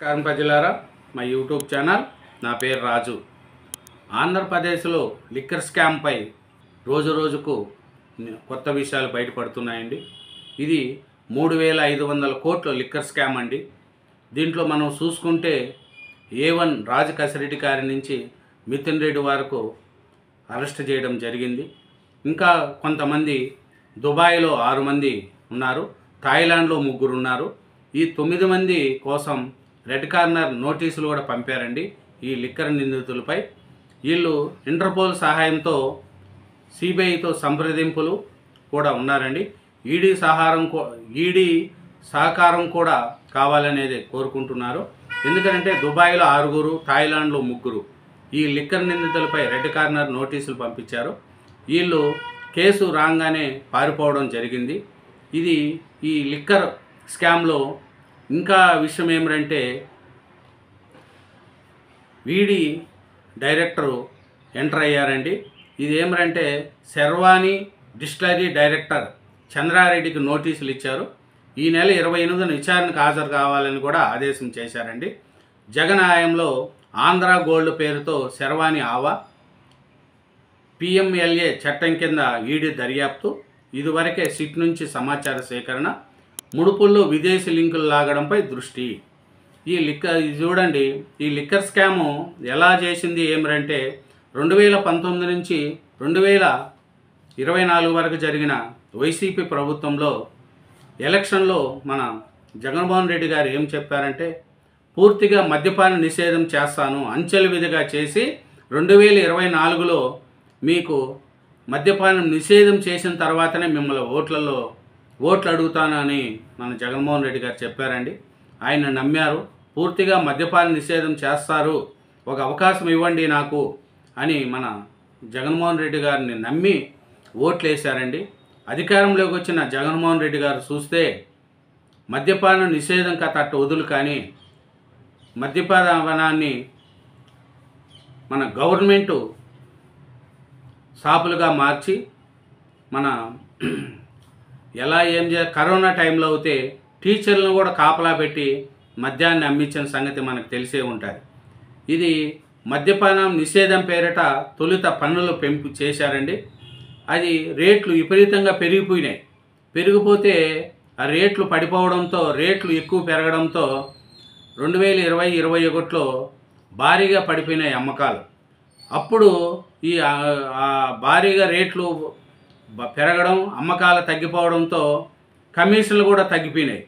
నమస్కారం ప్రజలారా, మా యూట్యూబ్ ఛానల్. నా పేరు రాజు. ఆంధ్రప్రదేశ్లో లిక్కర్ స్కామ్పై రోజు రోజుకు కొత్త విషయాలు బయటపడుతున్నాయండి. ఇది 3,500 కోట్ల లిక్కర్ స్కామ్ అండి. దీంట్లో మనం చూసుకుంటే A1 రాజ్ కసిరెడ్డి గారి నుంచి మిథున్ రెడ్డి వరకు అరెస్ట్ చేయడం జరిగింది. ఇంకా కొంతమంది దుబాయ్లో 6 మంది ఉన్నారు, థాయిలాండ్లో 3 ఉన్నారు. ఈ 9 మంది కోసం రెడ్ కార్నర్ నోటీసులు కూడా పంపారండి ఈ లిక్కర్ నిందితులపై. వీళ్ళు ఇంటర్పోల్ సహాయంతో సిబిఐతో సంప్రదింపులు కూడా ఉన్నారండి. ఈడీ సహకారం కూడా కావాలనేది కోరుకుంటున్నారు. ఎందుకంటే దుబాయ్లో 6, థాయిలాండ్లో 3 ఈ లిక్కర్ నిందితులపై రెడ్ కార్నర్ నోటీసులు పంపించారు. వీళ్ళు కేసు రాగానే పారిపోవడం జరిగింది. ఇది ఈ లిక్కర్ స్కామ్లో ఇంకా విషయం ఏమిటంటే, వీడి డైరెక్టరు ఎంటర్ అయ్యారండి. ఇది ఏమిటంటే శర్వాణి డిస్టిలరీ డైరెక్టర్ చంద్రారెడ్డికి నోటీసులు ఇచ్చారు. ఈ నెల 28న విచారణకు హాజరు కావాలని కూడా ఆదేశం చేశారండి. జగన్ హయాంలో ఆంధ్ర గోల్డ్ పేరుతో శర్వాణి ఆవా PMLA చట్టం కింద ఈడీ దర్యాప్తు, ఇదివరకే సిట్ నుంచి సమాచార సేకరణ, ముడుపుల్లో విదేశీ లింకులు లాగడంపై దృష్టి. చూడండి, ఈ లిక్కర్ స్కాము ఎలా చేసింది ఏమిటంటే 2019 నుంచి 2024 వరకు జరిగిన వైసీపీ ప్రభుత్వంలో ఎలక్షన్లో మన జగన్మోహన్ రెడ్డి గారు ఏం చెప్పారంటే, పూర్తిగా మద్యపాన నిషేధం చేస్తాను అంచెల విధిగా చేసి 2024లో మీకు మద్యపానం నిషేధం చేసిన తర్వాతనే మిమ్మల్ని ఓట్లు అడుగుతానని మన జగన్మోహన్ రెడ్డి గారు చెప్పారండి. ఆయన నమ్మారు. పూర్తిగా మద్యపాన నిషేధం చేస్తారు, ఒక అవకాశం ఇవ్వండి నాకు అని మన జగన్మోహన్ రెడ్డి గారిని నమ్మి ఓట్లు వేశారండి. అధికారంలోకి వచ్చిన జగన్మోహన్ రెడ్డి గారు చూస్తే మద్యపాన నిషేధం కథ అట్టు వదులు, కానీ మద్యపానాన్ని మన గవర్నమెంటు షాపులుగా మార్చి మన కరోనా టైంలో అయితే టీచర్లను కూడా కాపలా పెట్టి మద్యాన్ని అమ్మించిన సంగతి మనకు తెలిసే ఉంటుంది. ఇది మద్యపానం నిషేధం పేరిట తొలుత పన్నులు పెంపు చేశారండి. అది రేట్లు విపరీతంగా పెరిగిపోతే ఆ రేట్లు పడిపోవడంతో, రేట్లు ఎక్కువ పెరగడంతో 2020-21లో భారీగా పడిపోయినాయి అమ్మకాలు. అప్పుడు ఈ భారీగా రేట్లు పెరగడం, అమ్మకాలు తగ్గిపోవడంతో కమిషన్లు కూడా తగ్గిపోయినాయి.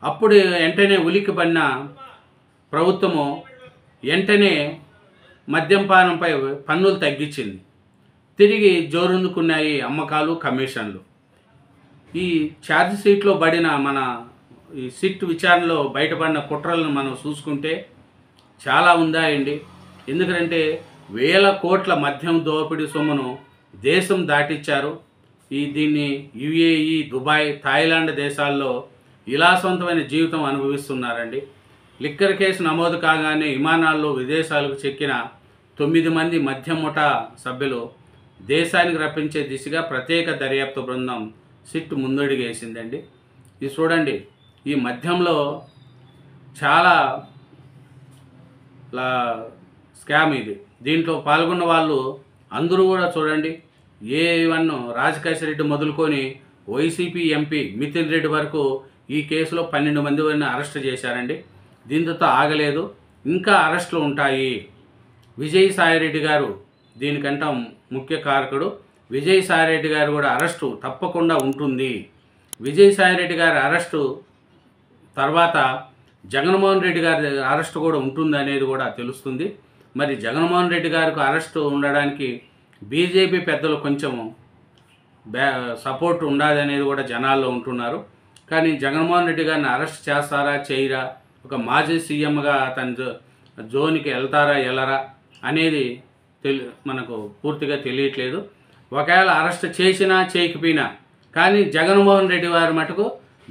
అప్పుడు వెంటనే ఉలిక్కిపడిన ప్రభుత్వము వెంటనే మద్యపానంపై పన్నులు తగ్గించింది. తిరిగి జోరుందుకున్నాయి అమ్మకాలు, కమిషన్లు. ఈ ఛార్జ్ షీట్లో పడిన మన ఈ సిట్ విచారణలో బయటపడిన కుట్రలను మనం చూసుకుంటే చాలా ఉందాయండి. ఎందుకంటే వేల కోట్ల మద్యం దోపిడీ సొమ్మును దేశం దాటిచ్చారు. దీన్ని UAE, దుబాయ్, థాయిలాండ్ దేశాల్లో విలాసవంతమైన జీవితం అనుభవిస్తున్నారండి. లిక్కర్ కేసు నమోదు కాగానే విమానాల్లో విదేశాలకు చెక్కిన 9 మంది మద్యం ముఠా సభ్యులు దేశానికి రప్పించే దిశగా ప్రత్యేక దర్యాప్తు బృందం సిట్ ముందడుగేసిందండి. ఇది చూడండి, ఈ మద్యంలో చాలా స్కామ్ ఇది. దీంట్లో పాల్గొన్న వాళ్ళు అందరూ కూడా చూడండి, A1 రాజ్ కసిరెడ్డి మొదలుకొని వైసీపీ ఎంపీ మిథున్ రెడ్డి వరకు ఈ కేసులో 12 మంది వరకు అరెస్ట్ చేశారండి. దీంతో ఆగలేదు, ఇంకా అరెస్టులు ఉంటాయి. విజయసాయిరెడ్డి గారు దీనికంటే ముఖ్య కారకుడు. విజయసాయిరెడ్డి గారు కూడా అరెస్టు తప్పకుండా ఉంటుంది. విజయసాయిరెడ్డి గారి అరెస్టు తర్వాత జగన్మోహన్ రెడ్డి గారి అరెస్టు కూడా ఉంటుంది అనేది కూడా తెలుస్తుంది. మరి జగన్మోహన్ రెడ్డి గారికి అరెస్టు ఉండడానికి బీజేపీ పెద్దలు కొంచెం సపోర్ట్ ఉండాలి అనేది కూడా జనాల్లో ఉంటున్నారు. కానీ జగన్మోహన్ రెడ్డి గారిని అరెస్ట్ చేస్తారా చేయరా, ఒక మాజీ సీఎంగా అతని జోన్కి వెళ్తారా వెళ్ళరా అనేది మనకు పూర్తిగా తెలియట్లేదు. ఒకవేళ అరెస్ట్ చేసినా చేయకపోయినా కానీ జగన్మోహన్ రెడ్డి వారి మటుకు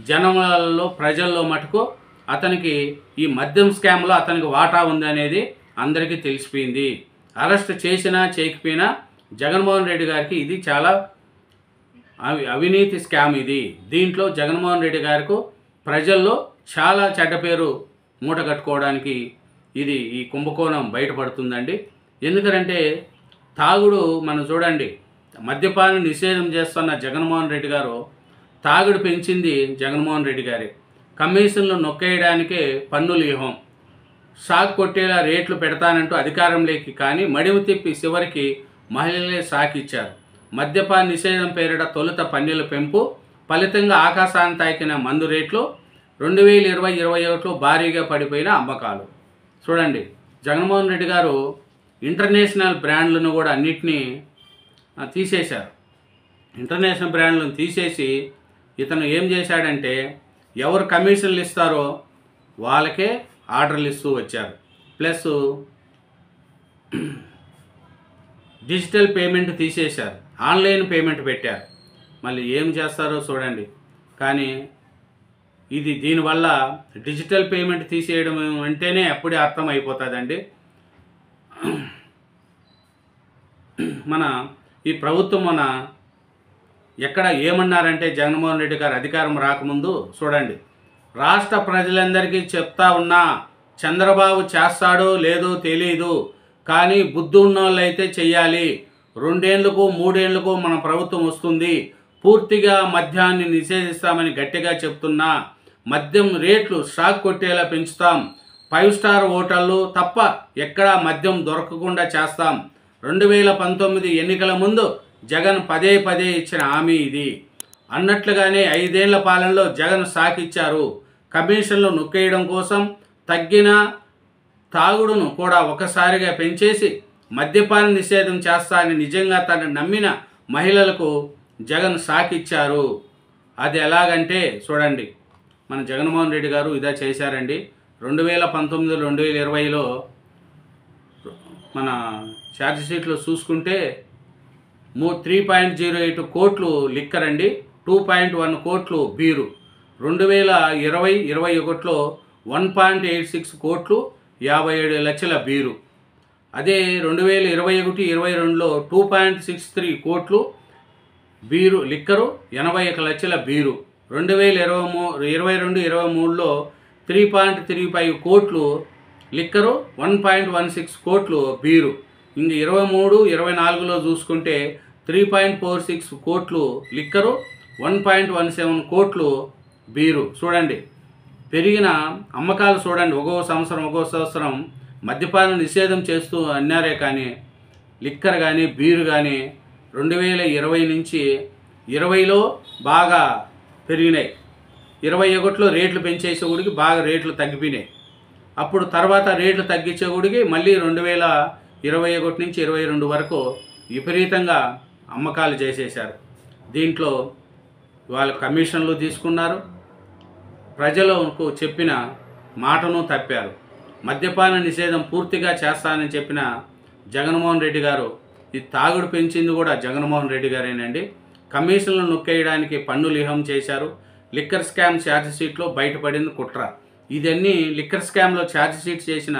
జనంలో, ప్రజల్లో మటుకు అతనికి ఈ మద్యం స్కామ్లో అతనికి వాటా ఉంది అనేది అందరికీ తెలిసిపోయింది. అరెస్ట్ చేసినా చేయకపోయినా జగన్మోహన్ రెడ్డి గారికి ఇది చాలా అవినీతి స్కామ్ ఇది. దీంట్లో జగన్మోహన్ రెడ్డి గారికి ప్రజల్లో చాలా చెడ్డ పేరు మూట కట్టుకోవడానికి ఈ కుంభకోణం బయటపడుతుందండి. ఎందుకంటే తాగుడు మనం చూడండి, మద్యపానం నిషేధం చేస్తున్న జగన్మోహన్ రెడ్డి గారు తాగుడు పెంచింది జగన్మోహన్ రెడ్డి గారే. కమిషన్లు నొక్కేయడానికే పన్నులు వ్యూహం, షాక్ కొట్టేలా రేట్లు పెడతానంటూ అధికారంలోకి కానీ మడిము తిప్పి చివరికి మహిళలే షాక్ ఇచ్చారు. మద్యపాన నిషేధం పేరిట తొలుత పన్నుల పెంపు, ఫలితంగా ఆకాశాన్ని తాకిన మందు రేట్లు, 2020-21లో భారీగా పడిపోయిన అమ్మకాలు. చూడండి, జగన్మోహన్ రెడ్డి గారు ఇంటర్నేషనల్ బ్రాండ్లను కూడా అన్నిటినీ తీసేశారు. ఇంటర్నేషనల్ బ్రాండ్లను తీసేసి ఇతను ఏం చేశాడంటే ఎవరు కమిషన్లు ఇస్తారో వాళ్ళకే ఆర్డర్లు ఇస్తూ వచ్చారు. ప్లస్ డిజిటల్ పేమెంట్ తీసేశారు, ఆన్లైన్ పేమెంట్ పెట్టారు. మళ్ళీ ఏం చేస్తారో చూడండి. కానీ దీనివల్ల డిజిటల్ పేమెంట్ తీసేయడం అంటేనే అప్పుడే అర్థం అయిపోతుందండి. ఈ ప్రభుత్వం ఎక్కడ ఏమన్నారంటే జగన్మోహన్ రెడ్డి గారు అధికారం రాకముందు చూడండి, రాష్ట్ర ప్రజలందరికీ చెప్తా ఉన్నా చంద్రబాబు చేస్తాడో లేదో తెలియదు, కానీ బుద్ధి ఉన్నోళ్ళైతే చెయ్యాలి. 2 ఏళ్లకు 3 ఏళ్లకు మన ప్రభుత్వం వస్తుంది, పూర్తిగా మద్యాన్ని నిషేధిస్తామని గట్టిగా చెప్తున్నా. మద్యం రేట్లు షాక్ కొట్టేలా పెంచుతాం. 5 స్టార్ హోటళ్ళు తప్ప ఎక్కడా మద్యం దొరకకుండా చేస్తాం. 2019 ఎన్నికల ముందు జగన్ పదే ఇచ్చిన హామీ ఇది. అన్నట్లుగానే 5 ఏళ్ల పాలనలో జగన్ షాక్ ఇచ్చారు. కమిషన్లు నొక్కేయడం కోసం తగ్గిన తాగుడును కూడా ఒకసారిగా పెంచేసి మద్యపాన నిషేధం చేస్తానని నిజంగా తను నమ్మిన మహిళలకు జగన్ షాక్ ఇచ్చారు. అది ఎలాగంటే చూడండి, మన జగన్మోహన్ రెడ్డి గారు ఇదే చేశారండి. 2019-2020లో మన ఛార్జ్ షీట్లో చూసుకుంటే 3.08 కోట్లు లిక్కర్ అండి, 2.1 కోట్లు బీరు. 2020-21లో 1.86 కోట్లు 57 లక్షల బీరు. అదే 2021-22లో 2.63 కోట్లు బీరు లిక్కరు, 81 లక్షల బీరు. 2022-23లో 3.35 కోట్లు లిక్కరు, 1.16 కోట్లు బీరు. ఇంక 23-24లో చూసుకుంటే 3.46 కోట్లు లిక్కరు, 1.17 కోట్లు బీరు. చూడండి, పెరిగిన అమ్మకాలు చూడండి. ఒక్కో సంవత్సరం మద్యపాన నిషేధం చేస్తూ అన్నారే కానీ లిక్కర్ కానీ బీరు కానీ 2020 నుంచి 20లో బాగా పెరిగినాయి. 21లో రేట్లు పెంచేసేవాడికి బాగా రేట్లు తగ్గిపోయినాయి. అప్పుడు తర్వాత రేట్లు తగ్గించేవాడికి మళ్ళీ 2021 నుంచి 22 వరకు విపరీతంగా అమ్మకాలు చేసేశారు. దీంట్లో వాళ్ళు కమిషన్లు తీసుకున్నారు, ప్రజలకు చెప్పిన మాటను తప్పారు. మద్యపాన నిషేధం పూర్తిగా చేస్తానని చెప్పిన జగన్మోహన్ రెడ్డి గారు ఈ తాగుడు పెంచింది కూడా జగన్మోహన్ రెడ్డి గారేనండి. కమిషన్లు నొక్కేయడానికి పన్నులు వ్యూహం చేశారు. లిక్కర్ స్కామ్ ఛార్జ్ షీట్లో బయటపడింది కుట్ర. ఇదన్నీ లిక్కర్ స్కామ్లో ఛార్జ్ షీట్ చేసిన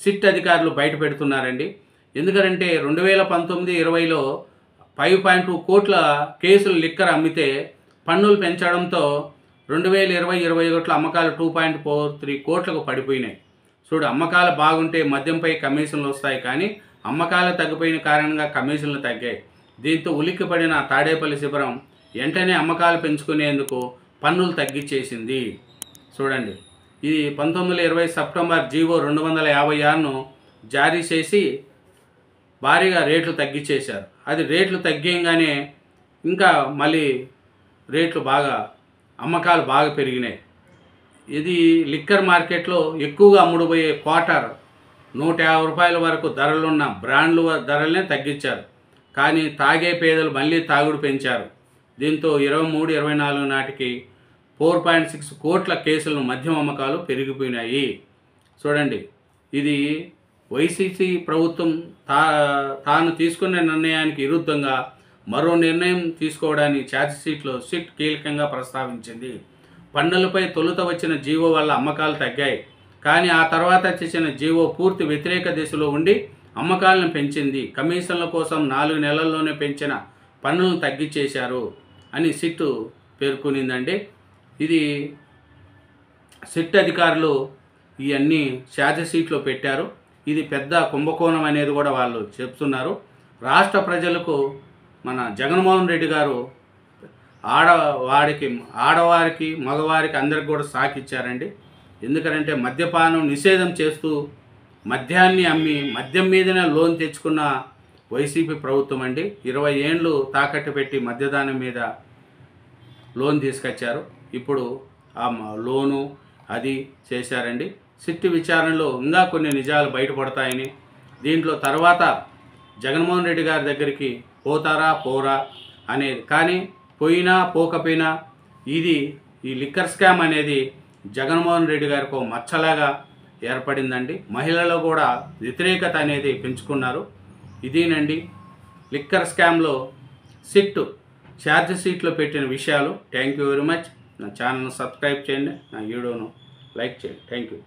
సిట్ అధికారులు బయట పెడుతున్నారండి. ఎందుకంటే 2019-20లో 5.2 కోట్ల కేసులు లిక్కర్ అమ్మితే పన్నులు పెంచడంతో 2020-21లో అమ్మకాలు 2.43 కోట్లకు పడిపోయినాయి. చూడు, అమ్మకాలు బాగుంటే మద్యంపై కమిషన్లు వస్తాయి, కానీ అమ్మకాలు తగ్గిపోయిన కారణంగా కమిషన్లు తగ్గాయి. దీంతో ఉలిక్కిపడిన తాడేపల్లి శిబిరం వెంటనే అమ్మకాలు పెంచుకునేందుకు పన్నులు తగ్గించేసింది. చూడండి, ఇది 1920 సెప్టెంబర్ జీవో 256ను జారీ చేసి భారీగా రేట్లు తగ్గించేశారు. అది రేట్లు తగ్గంగానే ఇంకా మళ్ళీ రేట్లు అమ్మకాలు బాగా పెరిగినాయి. ఇది లిక్కర్ మార్కెట్లో ఎక్కువగా అమ్ముడుపోయే క్వార్టర్ 150 రూపాయల వరకు ధరలున్న బ్రాండ్లు ధరలనే తగ్గించారు. కానీ తాగే పేదలు మళ్ళీ తాగుడు పెంచారు. దీంతో 23-24 నాటికి 4.6 కోట్ల కేసులను మద్యం అమ్మకాలు పెరిగిపోయినాయి. చూడండి, ఇది వైసీపీ ప్రభుత్వం తాను తీసుకున్న నిర్ణయానికి విరుద్ధంగా మరో నిర్ణయం తీసుకోవడాన్ని ఛార్జ్ షీట్లో సిట్ కీలకంగా ప్రస్తావించింది. పన్నులపై తొలుత వచ్చిన జీవో వల్ల అమ్మకాలు తగ్గాయి, కానీ ఆ తర్వాత చేసిన జీవో పూర్తి వ్యతిరేక దిశలో ఉండి అమ్మకాలను పెంచింది. కమిషన్ల కోసం 4 నెలల్లోనే పెంచిన పన్నులను తగ్గించేశారు అని సిట్ పేర్కొనిందండి. ఇది సిట్ అధికారులు ఇవన్నీ ఛార్జ్ షీట్లో పెట్టారు. ఇది పెద్ద కుంభకోణం అనేది కూడా వాళ్ళు చెప్తున్నారు. రాష్ట్ర ప్రజలకు మన జగన్మోహన్ రెడ్డి గారు ఆడవారికి మగవారికి అందరికి కూడా సాకిచ్చారండి. ఎందుకంటే మద్యపానం నిషేధం చేస్తూ మద్యాన్ని అమ్మి మద్యం మీదనే లోన్ తెచ్చుకున్న వైసీపీ ప్రభుత్వం అండి. 20 ఏండ్లు తాకట్టు పెట్టి మద్యదానం మీద లోన్ తీసుకొచ్చారు. ఇప్పుడు ఆ లోను అది చేశారండి. సిట్టు విచారణలో ఇంకా కొన్ని నిజాలు బయటపడతాయని, దీంట్లో తర్వాత జగన్మోహన్ రెడ్డి గారి దగ్గరికి పోతారా పోరా అనేది, కానీ పోయినా పోకపోయినా ఈ లిక్కర్ స్కామ్ అనేది జగన్మోహన్ రెడ్డి గారికి మచ్చలాగా ఏర్పడిందండి. మహిళలు కూడా వ్యతిరేకత అనేది పెంచుకున్నారు. ఇదేనండి లిక్కర్ స్కామ్లో సిట్టు ఛార్జ్ షీట్లో పెట్టిన విషయాలు. Thank you very much. నా ఛానల్ను సబ్స్క్రైబ్ చేయండి, నా వీడియోను లైక్ చేయండి. Thank you.